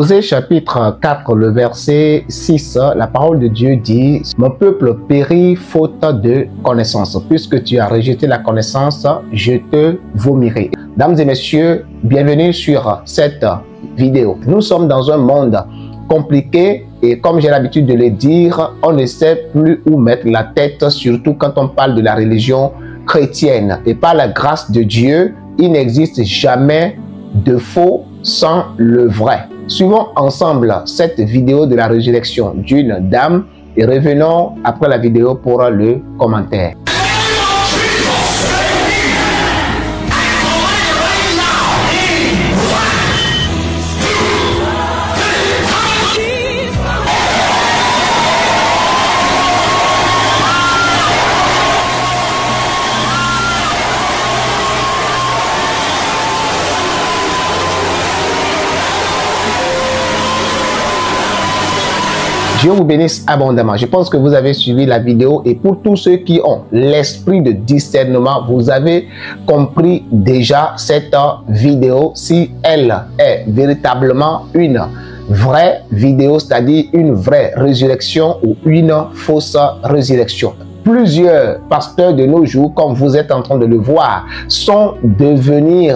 Osée chapitre 4, le verset 6, la parole de Dieu dit « Mon peuple périt faute de connaissance. Puisque tu as rejeté la connaissance, je te vomirai. » Mesdames et messieurs, bienvenue sur cette vidéo. Nous sommes dans un monde compliqué et comme j'ai l'habitude de le dire, on ne sait plus où mettre la tête, surtout quand on parle de la religion chrétienne. Et par la grâce de Dieu, il n'existe jamais de faux sans le vrai. Suivons ensemble cette vidéo de la résurrection d'une dame et revenons après la vidéo pour le commentaire. Dieu vous bénisse abondamment. Je pense que vous avez suivi la vidéo et pour tous ceux qui ont l'esprit de discernement, vous avez compris déjà cette vidéo si elle est véritablement une vraie vidéo, c'est-à-dire une vraie résurrection ou une fausse résurrection. Plusieurs pasteurs de nos jours, comme vous êtes en train de le voir, sont devenus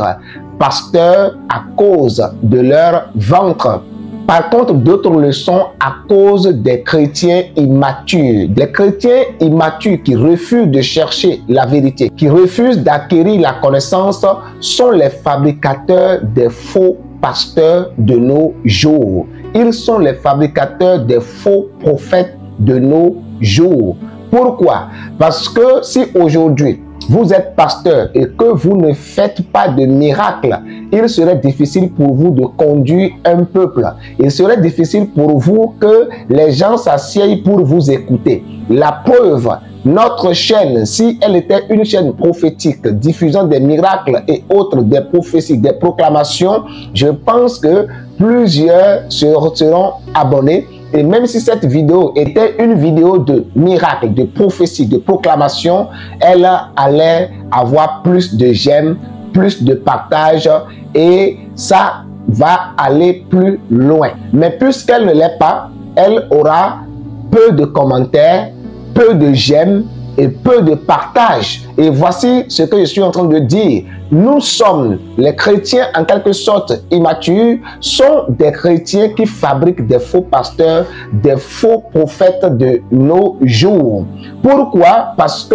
pasteurs à cause de leur ventre. Par contre, d'autres le sont à cause des chrétiens immatures. Les chrétiens immatures qui refusent de chercher la vérité, qui refusent d'acquérir la connaissance, sont les fabricateurs des faux pasteurs de nos jours. Ils sont les fabricateurs des faux prophètes de nos jours. Pourquoi? Parce que si aujourd'hui, vous êtes pasteur et que vous ne faites pas de miracle, il serait difficile pour vous de conduire un peuple. Il serait difficile pour vous que les gens s'assiedent pour vous écouter. La preuve, notre chaîne, si elle était une chaîne prophétique diffusant des miracles et autres, des prophéties, des proclamations, je pense que plusieurs seront abonnés. Et même si cette vidéo était une vidéo de miracle, de prophétie, de proclamation, elle allait avoir plus de j'aime, plus de partage et ça va aller plus loin. Mais puisqu'elle ne l'est pas, elle aura peu de commentaires, peu de j'aime et peu de partage. Et voici ce que je suis en train de dire. Nous sommes, les chrétiens en quelque sorte immatures, sont des chrétiens qui fabriquent des faux pasteurs, des faux prophètes de nos jours. Pourquoi? Parce que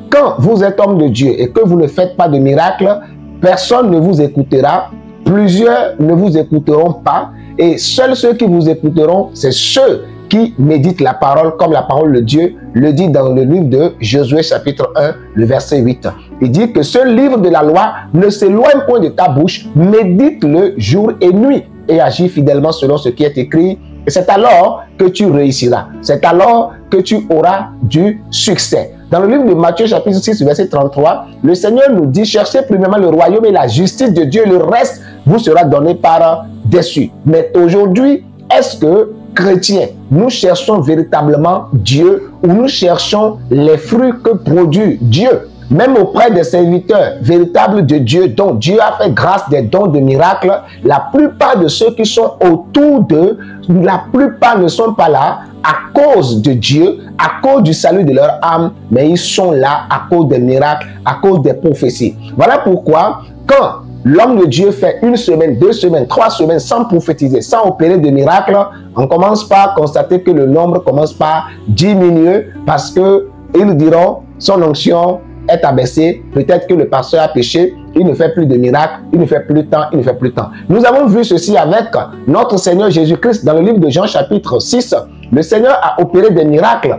quand vous êtes homme de Dieu et que vous ne faites pas de miracle, personne ne vous écoutera, plusieurs ne vous écouteront pas et seuls ceux qui vous écouteront, c'est ceux qui méditent la parole comme la parole de Dieu le dit dans le livre de Josué chapitre 1, le verset 8. Il dit que ce livre de la loi ne s'éloigne point de ta bouche, médite-le jour et nuit et agis fidèlement selon ce qui est écrit. Et c'est alors que tu réussiras. C'est alors que tu auras du succès. Dans le livre de Matthieu chapitre 6, verset 33, le Seigneur nous dit, cherchez premièrement le royaume et la justice de Dieu, le reste vous sera donné par dessus. Mais aujourd'hui, est-ce que chrétiens, nous cherchons véritablement Dieu ou nous cherchons les fruits que produit Dieu? Même auprès des serviteurs véritables de Dieu, dont Dieu a fait grâce des dons de miracles, la plupart de ceux qui sont autour d'eux, la plupart ne sont pas là à cause de Dieu, à cause du salut de leur âme, mais ils sont là à cause des miracles, à cause des prophéties. Voilà pourquoi, quand l'homme de Dieu fait une semaine, 2 semaines, 3 semaines sans prophétiser, sans opérer de miracles, on commence par constater que le nombre commence par diminuer parce que ils diront son onction est abaissée, peut-être que le pasteur a péché, il ne fait plus de miracles, il ne fait plus de temps, il ne fait plus de temps. Nous avons vu ceci avec notre Seigneur Jésus-Christ dans le livre de Jean chapitre 6. Le Seigneur a opéré des miracles.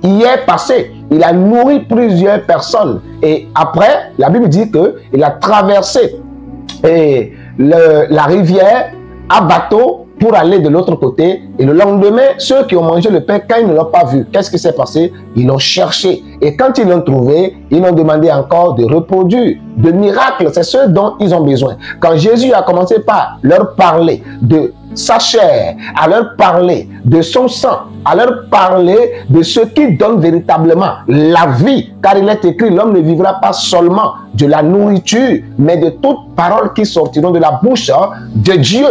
Hier passé, il a nourri plusieurs personnes et après, la Bible dit qu'il a traversé la rivière à bateau pour aller de l'autre côté. Et le lendemain, ceux qui ont mangé le pain, quand ils ne l'ont pas vu, qu'est-ce qui s'est passé? Ils l'ont cherché. Et quand ils l'ont trouvé, ils l'ont demandé encore de reproduire. De miracles, c'est ce dont ils ont besoin. Quand Jésus a commencé par leur parler de sa chair, à leur parler de son sang, à leur parler de ce qui donne véritablement la vie. Car il est écrit, l'homme ne vivra pas seulement de la nourriture, mais de toutes paroles qui sortiront de la bouche de Dieu.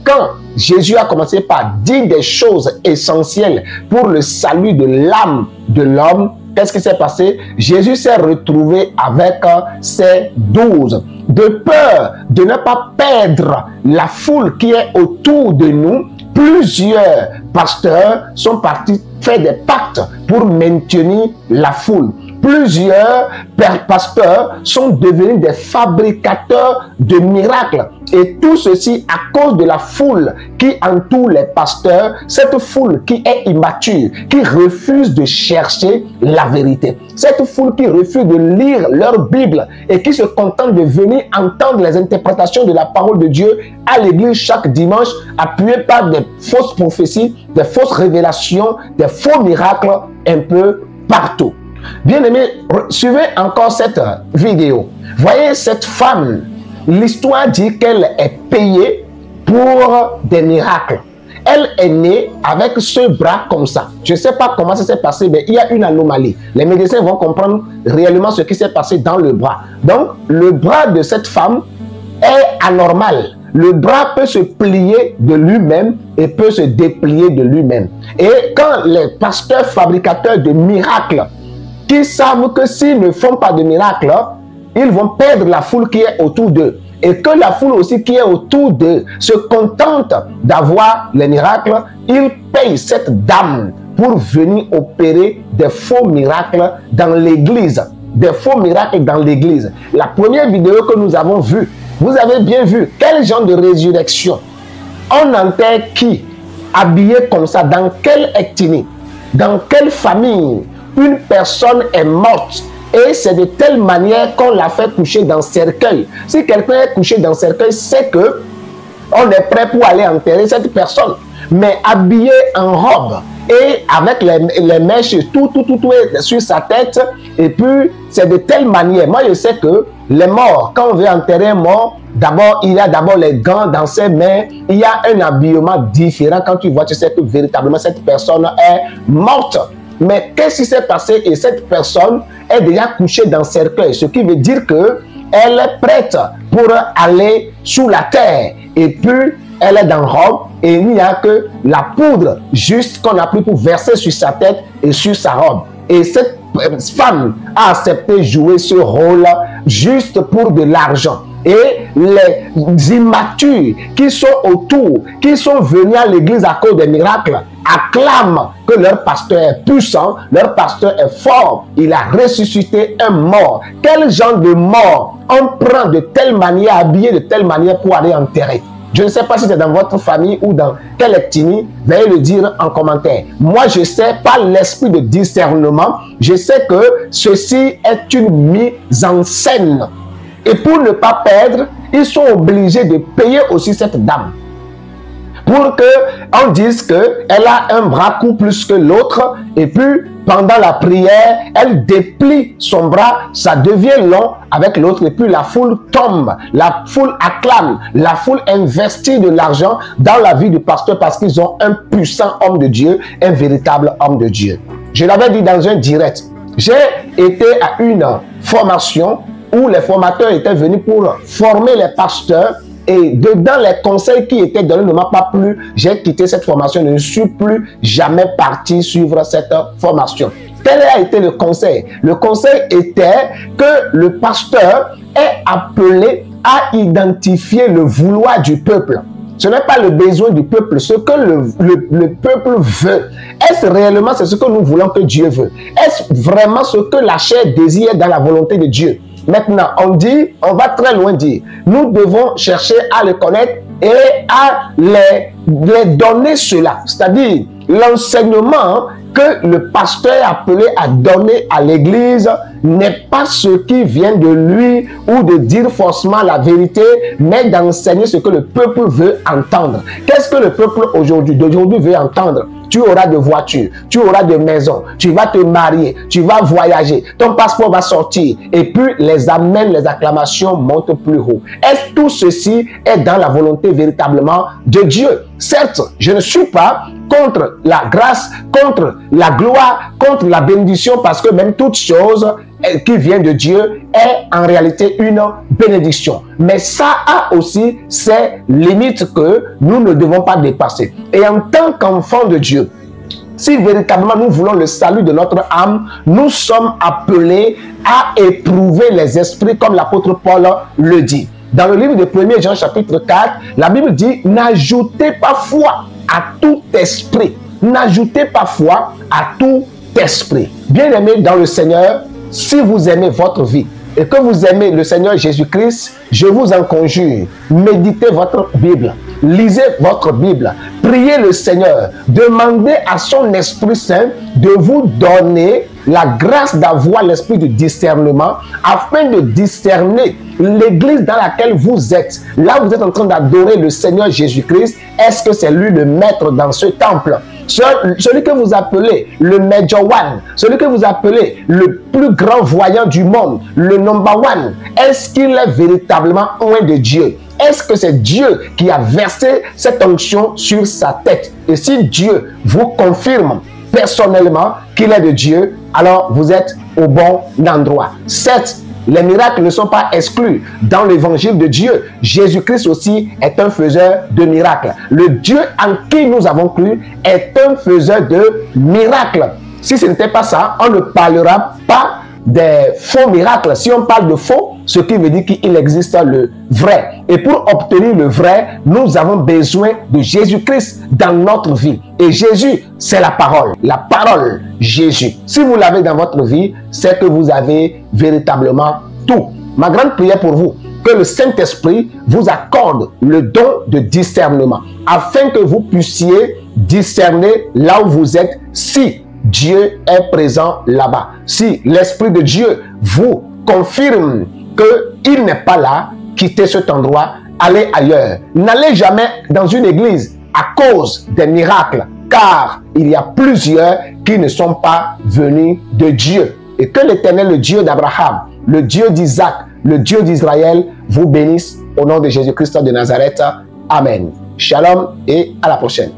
quand Jésus a commencé par dire des choses essentielles pour le salut de l'âme de l'homme, qu'est-ce qui s'est passé? Jésus s'est retrouvé avec ses 12. De peur de ne pas perdre la foule qui est autour de nous, plusieurs pasteurs sont partis faire des pactes pour maintenir la foule. Plusieurs pasteurs sont devenus des fabricateurs de miracles. Et tout ceci à cause de la foule qui entoure les pasteurs, cette foule qui est immature, qui refuse de chercher la vérité. Cette foule qui refuse de lire leur Bible et qui se contente de venir entendre les interprétations de la parole de Dieu à l'église chaque dimanche, appuyées par des fausses prophéties, des fausses révélations, des faux miracles un peu partout. Bien-aimés, suivez encore cette vidéo. Voyez cette femme. L'histoire dit qu'elle est payée pour des miracles. Elle est née avec ce bras comme ça. Je ne sais pas comment ça s'est passé, mais il y a une anomalie. Les médecins vont comprendre réellement ce qui s'est passé dans le bras. Donc, le bras de cette femme est anormal. Le bras peut se plier de lui-même et peut se déplier de lui-même. Et quand les pasteurs fabricateurs de miracles qui savent que s'ils ne font pas de miracles, ils vont perdre la foule qui est autour d'eux. Et que la foule aussi qui est autour d'eux se contente d'avoir les miracles, ils payent cette dame pour venir opérer des faux miracles dans l'église. Des faux miracles dans l'église. La première vidéo que nous avons vue, vous avez bien vu quel genre de résurrection. On enterre qui? Habillé comme ça, dans quelle ethnie? Dans quelle famille? Une personne est morte et c'est de telle manière qu'on l'a fait coucher dans le cercueil. Si quelqu'un est couché dans le cercueil, c'est que on est prêt pour aller enterrer cette personne. Mais habillé en robe et avec les mèches, tout est sur sa tête. Et puis, c'est de telle manière. Moi, je sais que les morts, quand on veut enterrer un mort, d'abord, il y a d'abord les gants dans ses mains. Il y a un habillement différent. Quand tu vois, tu sais que véritablement, cette personne est morte. Mais qu'est-ce qui s'est passé? Et cette personne est déjà couchée dans le cercueil. Ce qui veut dire qu'elle est prête pour aller sous la terre. Et puis, elle est dans robe et il n'y a que la poudre juste qu'on a pris pour verser sur sa tête et sur sa robe. Et cette femme a accepté de jouer ce rôle juste pour de l'argent. Et les immatures qui sont autour, qui sont venus à l'église à cause des miracles, acclament que leur pasteur est puissant, leur pasteur est fort, il a ressuscité un mort. Quel genre de mort on prend de telle manière, habillé de telle manière pour aller enterrer? Je ne sais pas si c'est dans votre famille ou dans quelle ethnie, veuillez le dire en commentaire. Moi, je sais, par l'esprit de discernement, je sais que ceci est une mise en scène. Et pour ne pas perdre, ils sont obligés de payer aussi cette dame. Pour qu'on dise qu'elle a un bras court plus que l'autre. Et puis, pendant la prière, elle déplie son bras, ça devient long avec l'autre. Et puis, la foule tombe, la foule acclame, la foule investit de l'argent dans la vie du pasteur parce qu'ils ont un puissant homme de Dieu, un véritable homme de Dieu. Je l'avais dit dans un direct. J'ai été à une formation où les formateurs étaient venus pour former les pasteurs et dedans les conseils qui étaient donnés ne m'ont pas plu. J'ai quitté cette formation, je ne suis plus jamais parti suivre cette formation. Quel a été le conseil? Le conseil était que le pasteur est appelé à identifier le vouloir du peuple. Ce n'est pas le besoin du peuple, ce que le peuple veut. Est-ce réellement ce que nous voulons que Dieu veut? Est-ce vraiment ce que la chair désire dans la volonté de Dieu? Maintenant, on va très loin dire, nous devons chercher à le connaître et à les donner cela. C'est-à-dire, l'enseignement que le pasteur est appelé à donner à l'église n'est pas ce qui vient de lui ou de dire forcément la vérité, mais d'enseigner ce que le peuple veut entendre. Qu'est-ce que le peuple d'aujourd'hui veut entendre? Tu auras de voitures, tu auras de maisons, tu vas te marier, tu vas voyager, ton passeport va sortir et puis les amens, les acclamations montent plus haut. Est-ce que tout ceci est dans la volonté véritablement de Dieu? Certes, je ne suis pas contre la grâce, contre la gloire, contre la bénédiction, parce que même toute chose qui vient de Dieu est en réalité une bénédiction. Mais ça a aussi ses limites que nous ne devons pas dépasser. Et en tant qu'enfant de Dieu, si véritablement nous voulons le salut de notre âme, nous sommes appelés à éprouver les esprits comme l'apôtre Paul le dit. Dans le livre de 1 Jean chapitre 4, la Bible dit « N'ajoutez pas foi à tout esprit. » N'ajoutez pas foi à tout esprit. Bien-aimés dans le Seigneur, si vous aimez votre vie et que vous aimez le Seigneur Jésus-Christ, je vous en conjure, méditez votre Bible, lisez votre Bible, priez le Seigneur, demandez à son Esprit Saint de vous donner la grâce d'avoir l'esprit de discernement afin de discerner l'église dans laquelle vous êtes. Là, vous êtes en train d'adorer le Seigneur Jésus-Christ. Est-ce que c'est lui le maître dans ce temple? Celui que vous appelez le Major One, celui que vous appelez le plus grand voyant du monde, le number one, est-ce qu'il est véritablement loin de Dieu? Est-ce que c'est Dieu qui a versé cette onction sur sa tête? Et si Dieu vous confirme personnellement qu'il est de Dieu, alors vous êtes au bon endroit. Certes, les miracles ne sont pas exclus. Dans l'évangile de Dieu, Jésus-Christ aussi est un faiseur de miracles. Le Dieu en qui nous avons cru est un faiseur de miracles. Si ce n'était pas ça, on ne parlera pas des faux miracles. Si on parle de faux, ce qui veut dire qu'il existe le vrai. Et pour obtenir le vrai, nous avons besoin de Jésus-Christ dans notre vie. Et Jésus, c'est la parole. La parole, Jésus. Si vous l'avez dans votre vie, c'est que vous avez véritablement tout. Ma grande prière pour vous, que le Saint-Esprit vous accorde le don de discernement, afin que vous puissiez discerner là où vous êtes, si Dieu est présent là-bas. Si l'Esprit de Dieu vous confirme qu'il n'est pas là, quittez cet endroit, allez ailleurs. N'allez jamais dans une église à cause des miracles, car il y a plusieurs qui ne sont pas venus de Dieu. Et que l'Éternel, le Dieu d'Abraham, le Dieu d'Isaac, le Dieu d'Israël, vous bénisse au nom de Jésus-Christ de Nazareth. Amen. Shalom et à la prochaine.